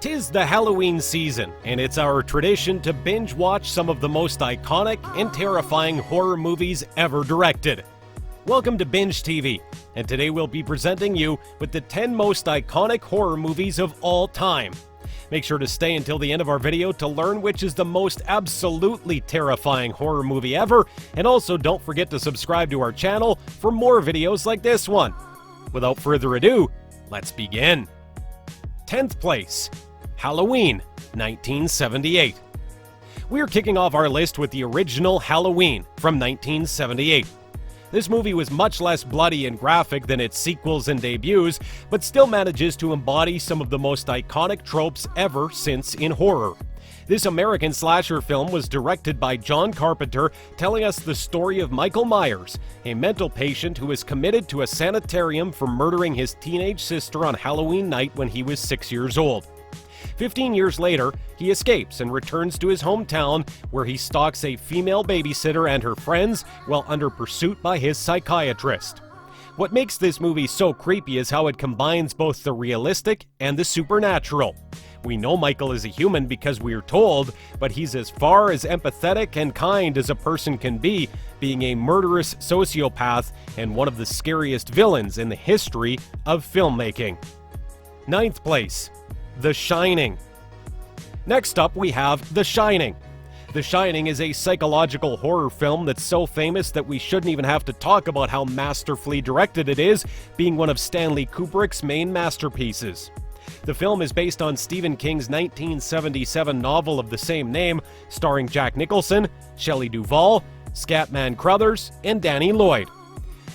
'Tis the Halloween season, and it's our tradition to binge watch some of the most iconic and terrifying horror movies ever directed. Welcome to BingeTv, and today we'll be presenting you with the 10 most iconic horror movies of all time. Make sure to stay until the end of our video to learn which is the most absolutely terrifying horror movie ever, and also don't forget to subscribe to our channel for more videos like this one. Without further ado, let's begin. 10th place, Halloween, 1978. We're kicking off our list with the original Halloween from 1978. This movie was much less bloody and graphic than its sequels and debuts, but still manages to embody some of the most iconic tropes ever since in horror. This American slasher film was directed by John Carpenter, telling us the story of Michael Myers, a mental patient who is committed to a sanitarium for murdering his teenage sister on Halloween night when he was 6 years old. 15 years later, he escapes and returns to his hometown, where he stalks a female babysitter and her friends while under pursuit by his psychiatrist. What makes this movie so creepy is how it combines both the realistic and the supernatural. We know Michael is a human because we are told, but he's as far as empathetic and kind as a person can be, being a murderous sociopath and one of the scariest villains in the history of filmmaking. 9th place, The Shining. Next up, we have The Shining. The Shining is a psychological horror film that's so famous that we shouldn't even have to talk about how masterfully directed it is, being one of Stanley Kubrick's main masterpieces. The film is based on Stephen King's 1977 novel of the same name, starring Jack Nicholson, Shelley Duvall, Scatman Crothers, and Danny Lloyd.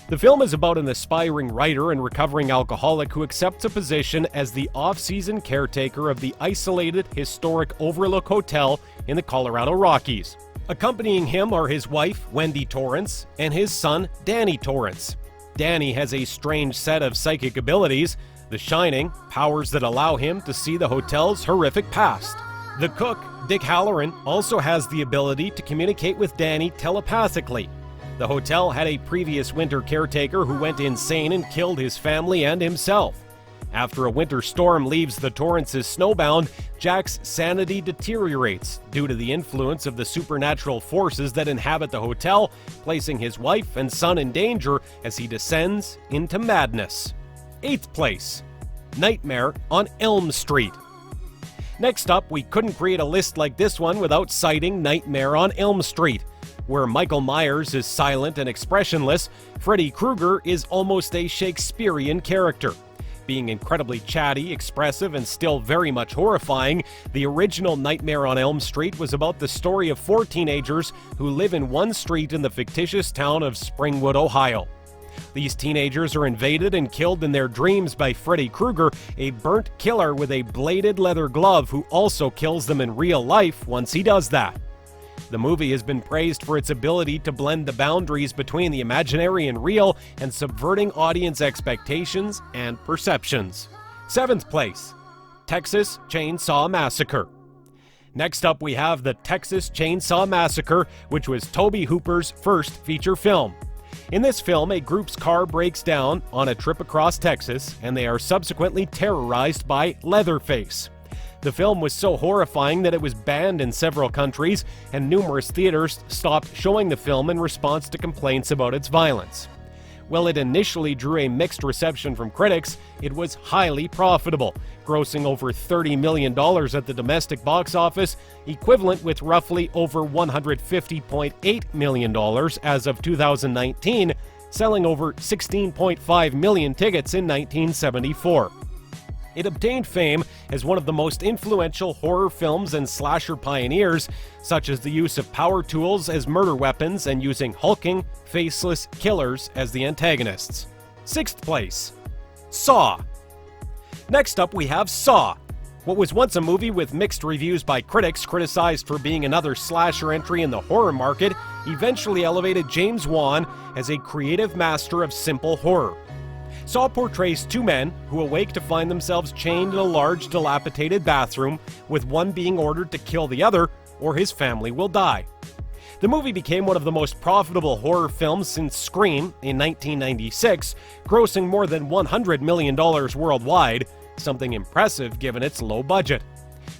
The film is about an aspiring writer and recovering alcoholic who accepts a position as the off-season caretaker of the isolated, historic Overlook Hotel in the Colorado Rockies. Accompanying him are his wife, Wendy Torrance, and his son, Danny Torrance. Danny has a strange set of psychic abilities, The Shining, powers that allow him to see the hotel's horrific past. The cook, Dick Halloran, also has the ability to communicate with Danny telepathically. The hotel had a previous winter caretaker who went insane and killed his family and himself. After a winter storm leaves the Torrances snowbound, Jack's sanity deteriorates due to the influence of the supernatural forces that inhabit the hotel, placing his wife and son in danger as he descends into madness. 8th place, Nightmare on Elm Street. Next up, we couldn't create a list like this one without citing Nightmare on Elm Street. Where Michael Myers is silent and expressionless, Freddy Krueger is almost a Shakespearean character. Being incredibly chatty, expressive, and still very much horrifying, the original Nightmare on Elm Street was about the story of 4 teenagers who live in one street in the fictitious town of Springwood, Ohio. These teenagers are invaded and killed in their dreams by Freddy Krueger, a burnt killer with a bladed leather glove who also kills them in real life once he does that. The movie has been praised for its ability to blend the boundaries between the imaginary and real and subverting audience expectations and perceptions. 7th place, Texas Chainsaw Massacre. Next up, we have the Texas Chainsaw Massacre, which was Tobe Hooper's first feature film. In this film, a group's car breaks down on a trip across Texas, and they are subsequently terrorized by Leatherface. The film was so horrifying that it was banned in several countries, and numerous theaters stopped showing the film in response to complaints about its violence. While it initially drew a mixed reception from critics, it was highly profitable, grossing over $30 million at the domestic box office, equivalent with roughly over $150.8 million as of 2019, selling over 16.5 million tickets in 1974. It obtained fame as one of the most influential horror films and slasher pioneers, such as the use of power tools as murder weapons and using hulking, faceless killers as the antagonists. 6th place, Saw. Next up, we have Saw. What was once a movie with mixed reviews by critics criticized for being another slasher entry in the horror market, eventually elevated James Wan as a creative master of simple horror. Saw portrays 2 men who awake to find themselves chained in a large, dilapidated bathroom, with one being ordered to kill the other or his family will die. The movie became one of the most profitable horror films since Scream in 1996, grossing more than $100 million worldwide, something impressive given its low budget.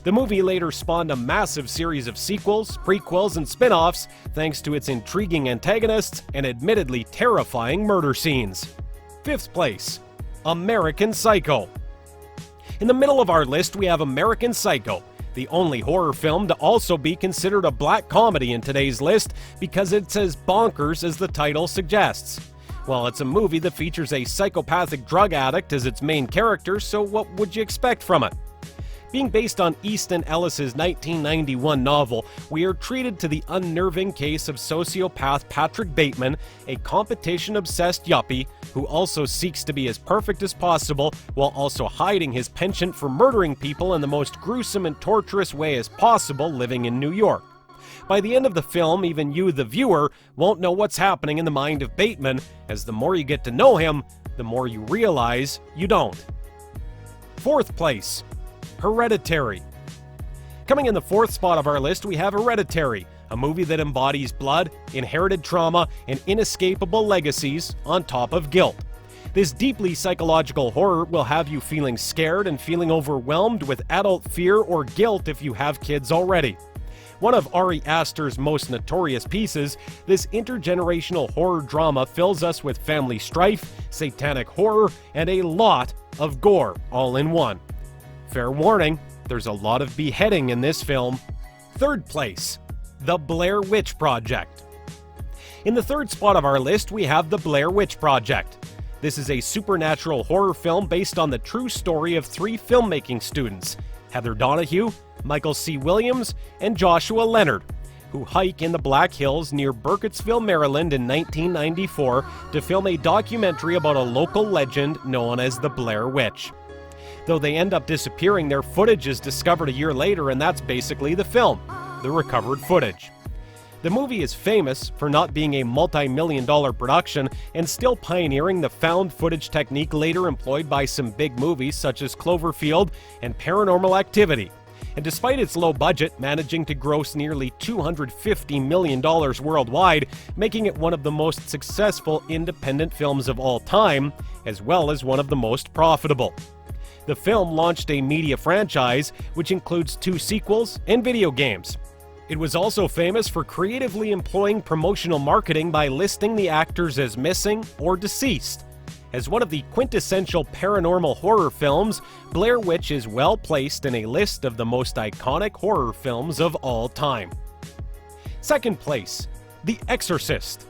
The movie later spawned a massive series of sequels, prequels, and spin-offs thanks to its intriguing antagonists and admittedly terrifying murder scenes. 5th place, American Psycho. In the middle of our list, we have American Psycho, the only horror film to also be considered a black comedy in today's list because it's as bonkers as the title suggests. Well, it's a movie that features a psychopathic drug addict as its main character, so what would you expect from it? Being based on Easton Ellis's 1991 novel, we are treated to the unnerving case of sociopath Patrick Bateman, a competition-obsessed yuppie who also seeks to be as perfect as possible while also hiding his penchant for murdering people in the most gruesome and torturous way as possible living in New York. By the end of the film, even you, the viewer, won't know what's happening in the mind of Bateman, as the more you get to know him, the more you realize you don't. 4th place, Hereditary. Coming in the 4th spot of our list, we have Hereditary, a movie that embodies blood, inherited trauma, and inescapable legacies on top of guilt. This deeply psychological horror will have you feeling scared and feeling overwhelmed with adult fear or guilt if you have kids already. One of Ari Aster's most notorious pieces, this intergenerational horror drama fills us with family strife, satanic horror, and a lot of gore all in one. Fair warning, there's a lot of beheading in this film. 3rd place, The Blair Witch Project. In the 3rd spot of our list, we have The Blair Witch Project. This is a supernatural horror film based on the true story of 3 filmmaking students, Heather Donahue, Michael C. Williams, and Joshua Leonard, who hike in the Black Hills near Burkittsville, Maryland in 1994 to film a documentary about a local legend known as the Blair Witch. Though they end up disappearing, their footage is discovered a year later, and that's basically the film, the recovered footage. The movie is famous for not being a multi-million-dollar production and still pioneering the found footage technique later employed by some big movies such as Cloverfield and Paranormal Activity. And despite its low budget, managing to gross nearly $250 million worldwide, making it one of the most successful independent films of all time, as well as one of the most profitable. The film launched a media franchise, which includes 2 sequels and video games. It was also famous for creatively employing promotional marketing by listing the actors as missing or deceased. As one of the quintessential paranormal horror films, Blair Witch is well placed in a list of the most iconic horror films of all time. 2nd place, The Exorcist.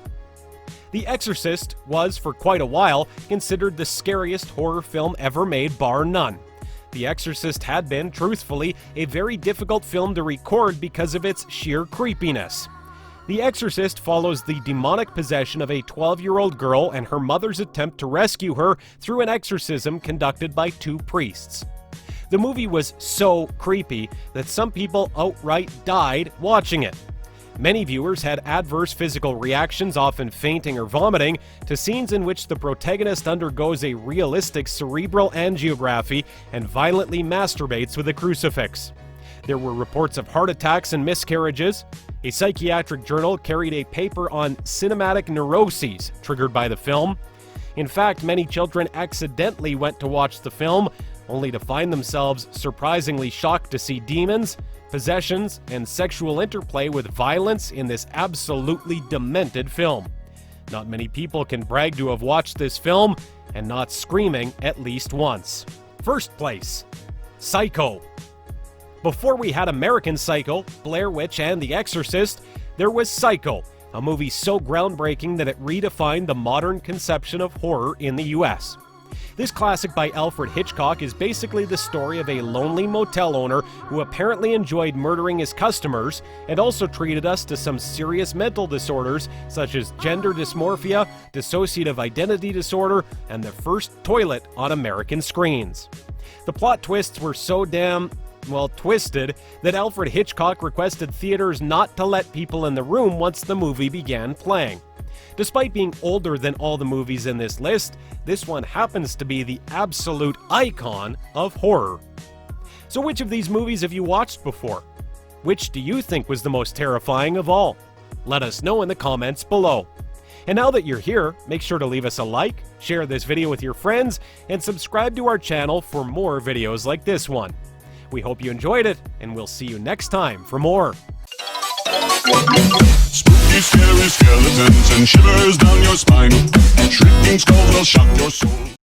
The Exorcist was, for quite a while, considered the scariest horror film ever made, bar none. The Exorcist had been, truthfully, a very difficult film to record because of its sheer creepiness. The Exorcist follows the demonic possession of a 12-year-old girl and her mother's attempt to rescue her through an exorcism conducted by 2 priests. The movie was so creepy that some people outright died watching it. Many viewers had adverse physical reactions, often fainting or vomiting, to scenes in which the protagonist undergoes a realistic cerebral angiography and violently masturbates with a crucifix. There were reports of heart attacks and miscarriages. A psychiatric journal carried a paper on cinematic neuroses triggered by the film. In fact, many children accidentally went to watch the film, only to find themselves surprisingly shocked to see demons, possessions, and sexual interplay with violence in this absolutely demented film. Not many people can brag to have watched this film and not screaming at least once. 1st place, Psycho. Before we had American Psycho, Blair Witch, and The Exorcist, there was Psycho, a movie so groundbreaking that it redefined the modern conception of horror in the US. This classic by Alfred Hitchcock is basically the story of a lonely motel owner who apparently enjoyed murdering his customers and also treated us to some serious mental disorders such as gender dysmorphia, dissociative identity disorder, and the first toilet on American screens. The plot twists were so damn twisted that Alfred Hitchcock requested theaters not to let people in the room once the movie began playing. Despite being older than all the movies in this list, this one happens to be the absolute icon of horror. So which of these movies have you watched before? Which do you think was the most terrifying of all? Let us know in the comments below. And now that you're here, make sure to leave us a like, share this video with your friends, and subscribe to our channel for more videos like this one. We hope you enjoyed it, and we'll see you next time for more. Spooky, scary skeletons and shivers down your spine. Shrieking skulls will shock your soul.